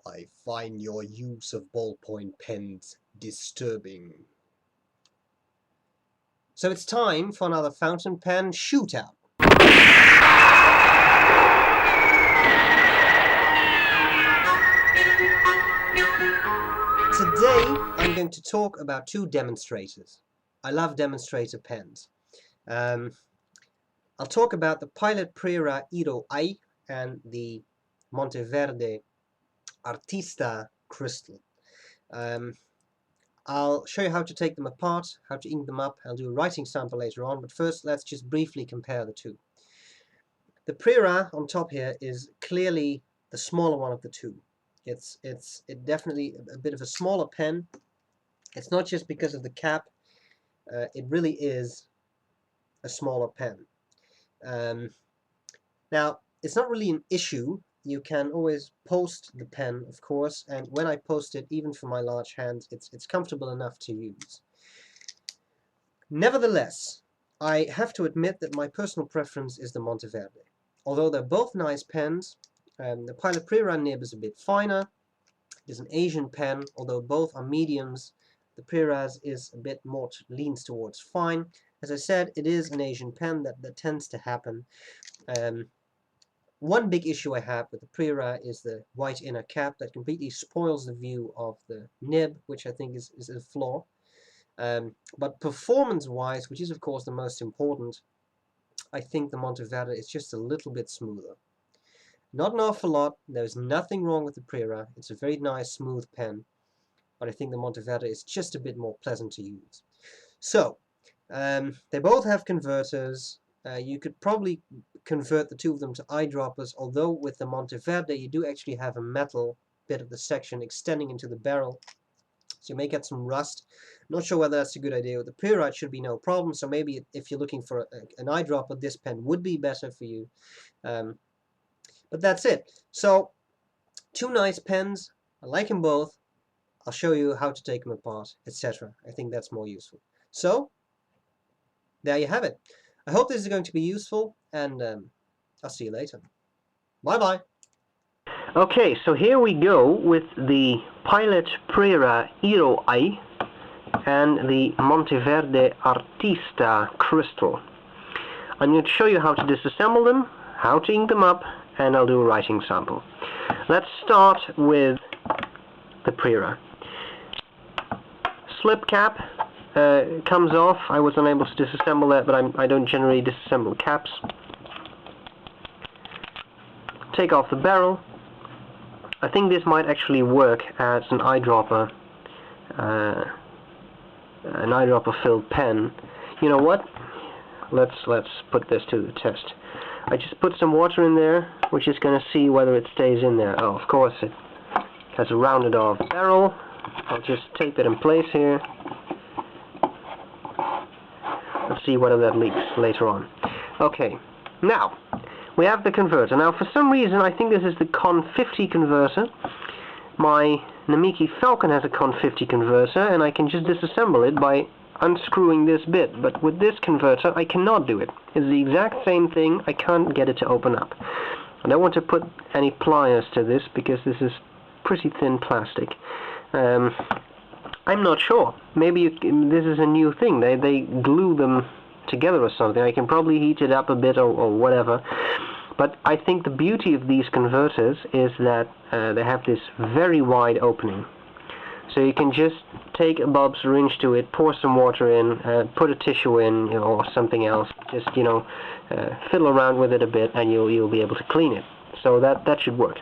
I find your use of ballpoint pens disturbing. So it's time for another fountain pen shootout. Today I'm going to talk about two demonstrators. I love demonstrator pens. I'll talk about the Pilot Prera Iro-Ai and the Monteverde Artista Crystal. I'll show you how to take them apart, how to ink them up. I'll do a writing sample later on, but first let's just briefly compare the two. The Prera on top here is clearly the smaller one of the two. It's definitely a bit of a smaller pen. It's not just because of the cap, it really is a smaller pen. Now, it's not really an issue. You can always post the pen, of course, and when I post it, even for my large hands, it's comfortable enough to use. Nevertheless, I have to admit that my personal preference is the Monteverde. Although they're both nice pens, the Pilot Prera nib is a bit finer. It is an Asian pen, although both are mediums. The Prera's is a bit more leans towards fine. As I said, it is an Asian pen, that tends to happen. One big issue I have with the Prera is the white inner cap that completely spoils the view of the nib, which I think is a flaw. But performance-wise, which is of course the most important, I think the Monteverde is just a little bit smoother. Not an awful lot. There's nothing wrong with the Prera. It's a very nice, smooth pen. But I think the Monteverde is just a bit more pleasant to use. So, they both have converters. You could probably convert the two of them to eyedroppers, although with the Monteverde you do actually have a metal bit of the section extending into the barrel. So you may get some rust. I'm not sure whether that's a good idea. With the Prera it should be no problem, so maybe if you're looking for an eyedropper, this pen would be better for you. But that's it. So, two nice pens. I like them both. I'll show you how to take them apart, etc. I think that's more useful. So, there you have it. I hope this is going to be useful, and I'll see you later. Bye-bye. Okay, so here we go with the Pilot Prera Iro-Ai and the Monteverde Artista Crystal. I'm going to show you how to disassemble them, how to ink them up, and I'll do a writing sample. Let's start with the Prera. Slip cap comes off. I was unable to disassemble that, but I don't generally disassemble caps. Take off the barrel. I think this might actually work as an eyedropper filled pen. You know what? Let's put this to the test. I just put some water in there. We're just going to see whether it stays in there. Oh, of course it has a rounded off barrel. I'll just tape it in place here. Let's see whether that leaks later on. Okay, now we have the converter. Now for some reason I think this is the Con 50 converter. My Namiki Falcon has a Con 50 converter, and I can just disassemble it by unscrewing this bit, but with this converter I cannot do it. It's the exact same thing. I can't get it to open up. I don't want to put any pliers to this because this is pretty thin plastic. I'm not sure. Maybe this is a new thing. They glue them together or something. I can probably heat it up a bit or whatever. But I think the beauty of these converters is that they have this very wide opening. So you can just take a bulb syringe to it, pour some water in, put a tissue in, or something else. Just, fiddle around with it a bit, and you'll be able to clean it. So that should work.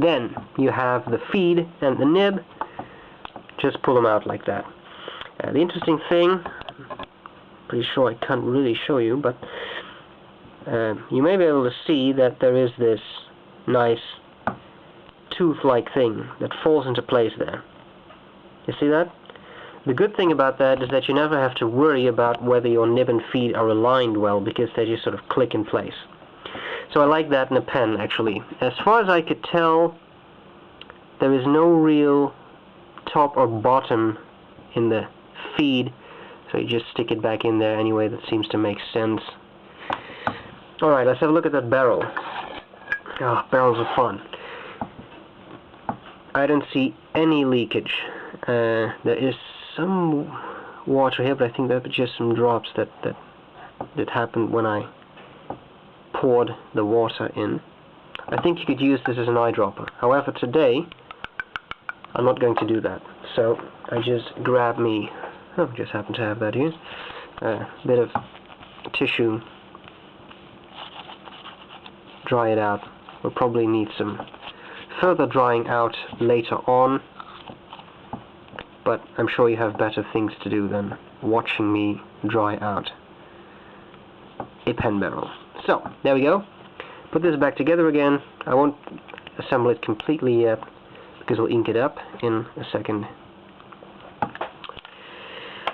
Then you have the feed and the nib. Just pull them out like that. The interesting thing, pretty sure I can't really show you, but you may be able to see that there is this nice tooth-like thing that falls into place there. You see that? The good thing about that is that you never have to worry about whether your nib and feed are aligned well, because they just sort of click in place. So I like that in a pen, actually. As far as I could tell, there is no real top or bottom in the feed, so you just stick it back in there anyway. That seems to make sense. Alright, let's have a look at that barrel. barrels are fun. I don't see any leakage. There is some water here, but I think that was just some drops that happened when I poured the water in. I think you could use this as an eyedropper. However, today I'm not going to do that. So I just grab me, just happen to have that here, a bit of tissue, dry it out. We'll probably need some further drying out later on, but I'm sure you have better things to do than watching me dry out a pen barrel. So, there we go. Put this back together again. I won't assemble it completely yet, because we'll ink it up in a second.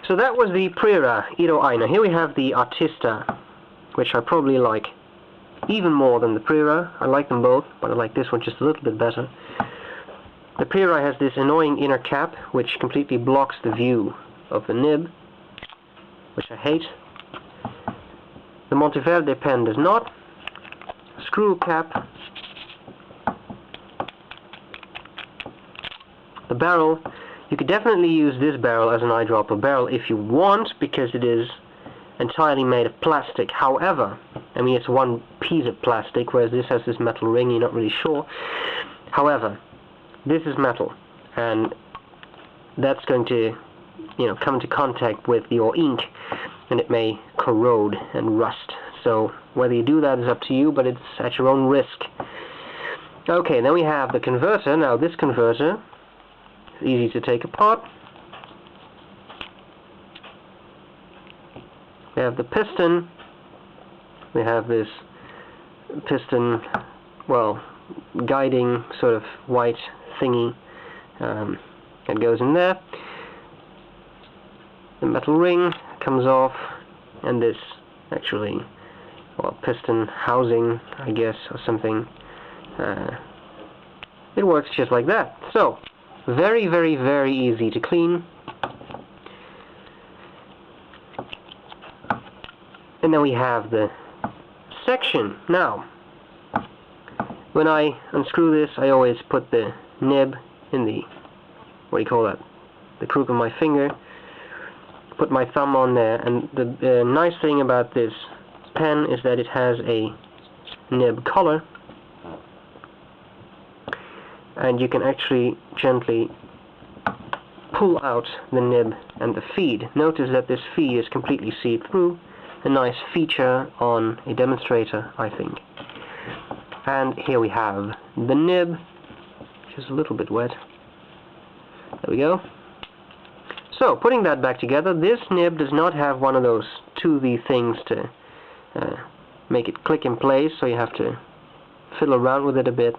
So that was the Prera Iro-Ai. Now here we have the Artista, which I probably like even more than the Prera. I like them both, but I like this one just a little bit better. The Prera has this annoying inner cap, which completely blocks the view of the nib, which I hate. The Monteverde pen does not. Screw cap. The barrel, you could definitely use this barrel as an eyedropper barrel if you want, because it is entirely made of plastic. However, I mean, it's one piece of plastic, whereas this has this metal ring, you're not really sure. However, this is metal, and that's going to, come into contact with your ink, and it may corrode and rust. So whether you do that is up to you, but it's at your own risk. Okay, then we have the converter. Now this converter is easy to take apart. We have the piston. We have this piston, well, guiding sort of white thingy that goes in there. The metal ring comes off, and this actually, well, piston housing, I guess, or something. It works just like that. So, very, very, very easy to clean. And then we have the section. Now, when I unscrew this, I always put the nib in the, what do you call that, the crook of my finger, put my thumb on there, and the nice thing about this pen is that it has a nib collar, and you can actually gently pull out the nib and the feed. Notice that this feed is completely see-through, a nice feature on a demonstrator, I think. And here we have the nib, which is a little bit wet. There we go. So, putting that back together, this nib does not have one of those 2V things to make it click in place, so you have to fiddle around with it a bit.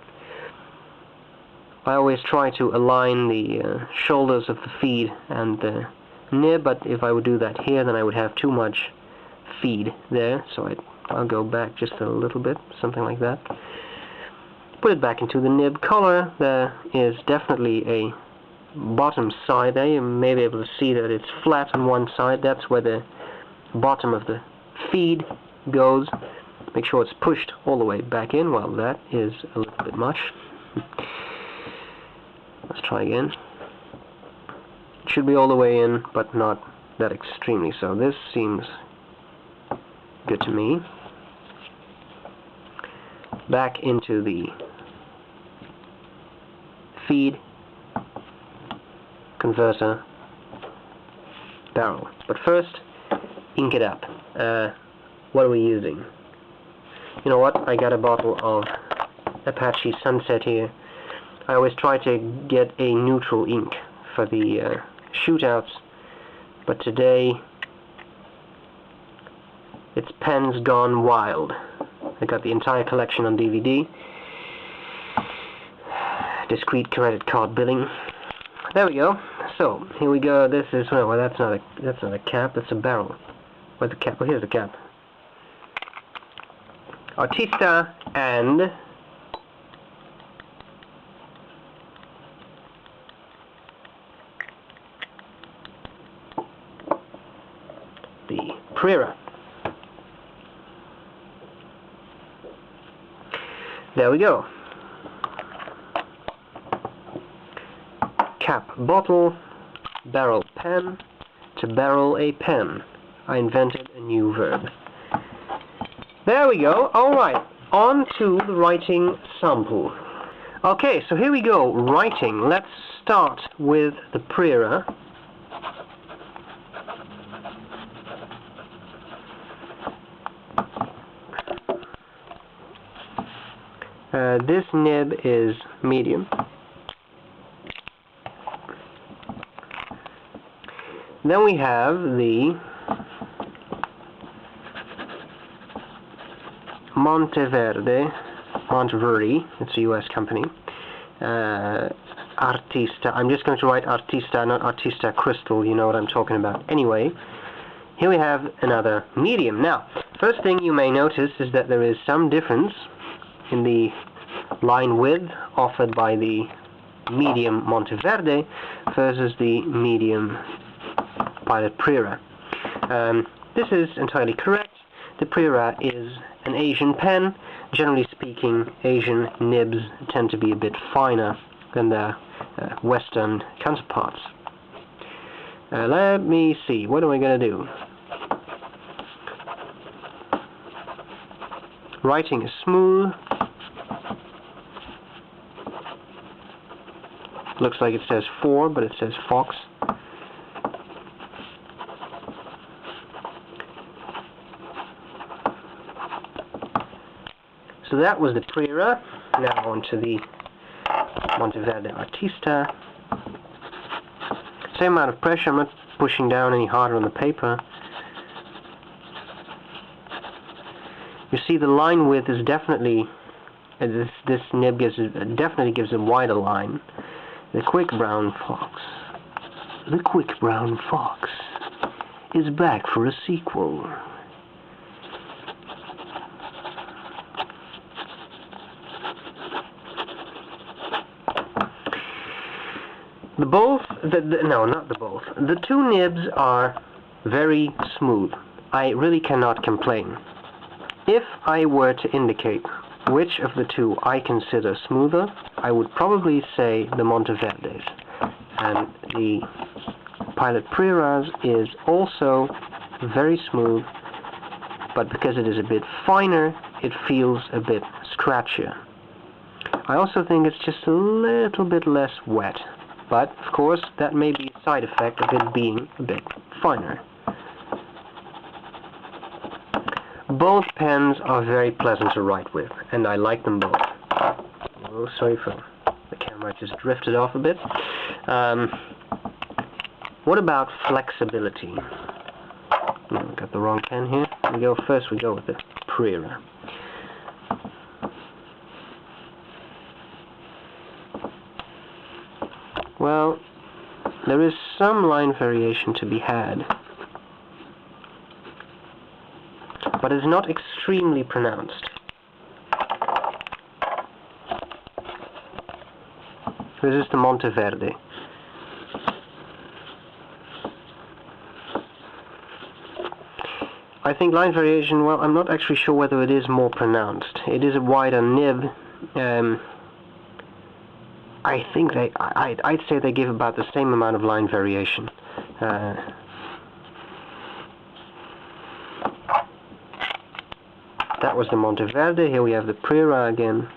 I always try to align the shoulders of the feed and the nib, but if I would do that here, then I would have too much feed there, so I'll go back just a little bit, something like that. Put it back into the nib collar. There is definitely a bottom side there. You may be able to see that it's flat on one side. That's where the bottom of the feed goes. Make sure it's pushed all the way back in. Well, that is a little bit much. Let's try again. It should be all the way in, but not that extremely so. This seems good to me. Back into the feed, converter, barrel. But first, ink it up. What are we using? You know what? I got a bottle of Apache Sunset here. I always try to get a neutral ink for the shootouts, but today it's Pens Gone Wild. I got the entire collection on DVD. Discrete credit card billing. There we go. So here we go. This is, well, that's not a cap. That's a barrel. Where's the cap? Oh, here's the cap. Artista and the Prera. There we go. Cap bottle, barrel pen, to barrel a pen. I invented a new verb. There we go. Alright, on to the writing sample. Okay, so here we go, writing. Let's start with the Prera. This nib is medium. Then we have the Monteverde, it's a US company, Artista, I'm just going to write Artista, not Artista Crystal, you know what I'm talking about. Anyway, here we have another medium. Now, first thing you may notice is that there is some difference in the line width offered by the medium Monteverde versus the medium Pilot Prera. This is entirely correct. The Prera is an Asian pen. Generally speaking, Asian nibs tend to be a bit finer than their Western counterparts. Let me see, what am I going to do? Writing is smooth. Looks like it says 4, but it says Fox. So that was the Prera. Now on to the Monteverde Artista. Same amount of pressure. I'm not pushing down any harder on the paper. You see, the line width is definitely this nib definitely gives a wider line. The quick brown fox is back for a sequel. The two nibs are very smooth. I really cannot complain. If I were to indicate which of the two I consider smoother, I would probably say the Monteverdes. And the Pilot Prera's is also very smooth, but because it is a bit finer, it feels a bit scratchier. I also think it's just a little bit less wet. But, of course, that may be a side effect of it being a bit finer. Both pens are very pleasant to write with, and I like them both. Oh, sorry for the camera, just drifted off a bit. What about flexibility? Oh, got the wrong pen here. We go with the Prera. Well, there is some line variation to be had, but it's not extremely pronounced. This is the Monteverde. I think line variation, well, I'm not actually sure whether it is more pronounced. It is a wider nib. I think I'd say they give about the same amount of line variation. That was the Monteverde. Here we have the Prera again.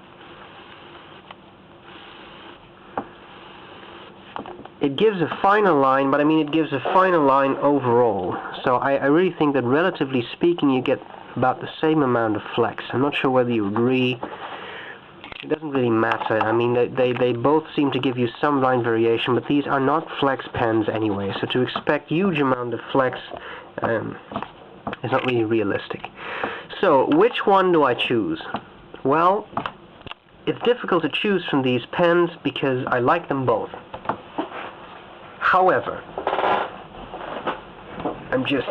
It gives a finer line, but I mean it gives a finer line overall. So I really think that relatively speaking you get about the same amount of flex. I'm not sure whether you agree. It doesn't really matter. I mean, they both seem to give you some line variation, but these are not flex pens anyway, so to expect huge amount of flex is not really realistic. So, which one do I choose? Well, it's difficult to choose from these pens because I like them both. However, I'm just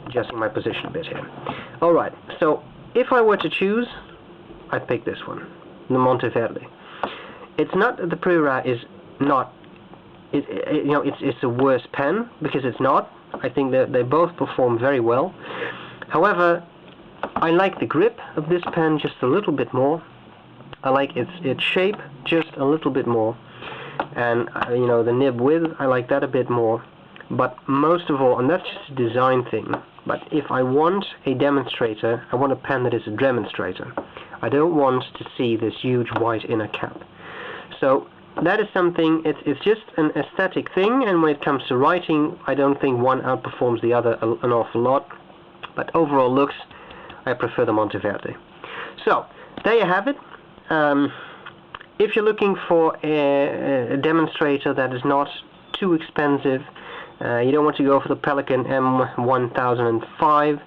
adjusting my position a bit here. Alright, so if I were to choose, I'd pick this one, the Monteverde. It's not that the Prera is not, it's a worse pen, because it's not. I think that they both perform very well. However, I like the grip of this pen just a little bit more. I like its shape just a little bit more. And you know, the nib width, I like that a bit more. But most of all, and that's just a design thing, but if I want a demonstrator, I want a pen that is a demonstrator. I don't want to see this huge white inner cap. So that is something, it's just an aesthetic thing, and when it comes to writing, I don't think one outperforms the other an awful lot. But overall looks, I prefer the Monteverde. So, there you have it. If you're looking for a demonstrator that is not too expensive, you don't want to go for the Pelican M1005,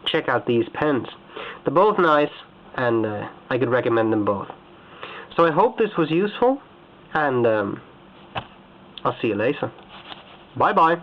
check out these pens. They're both nice, and I could recommend them both. So I hope this was useful, and I'll see you later. Bye bye.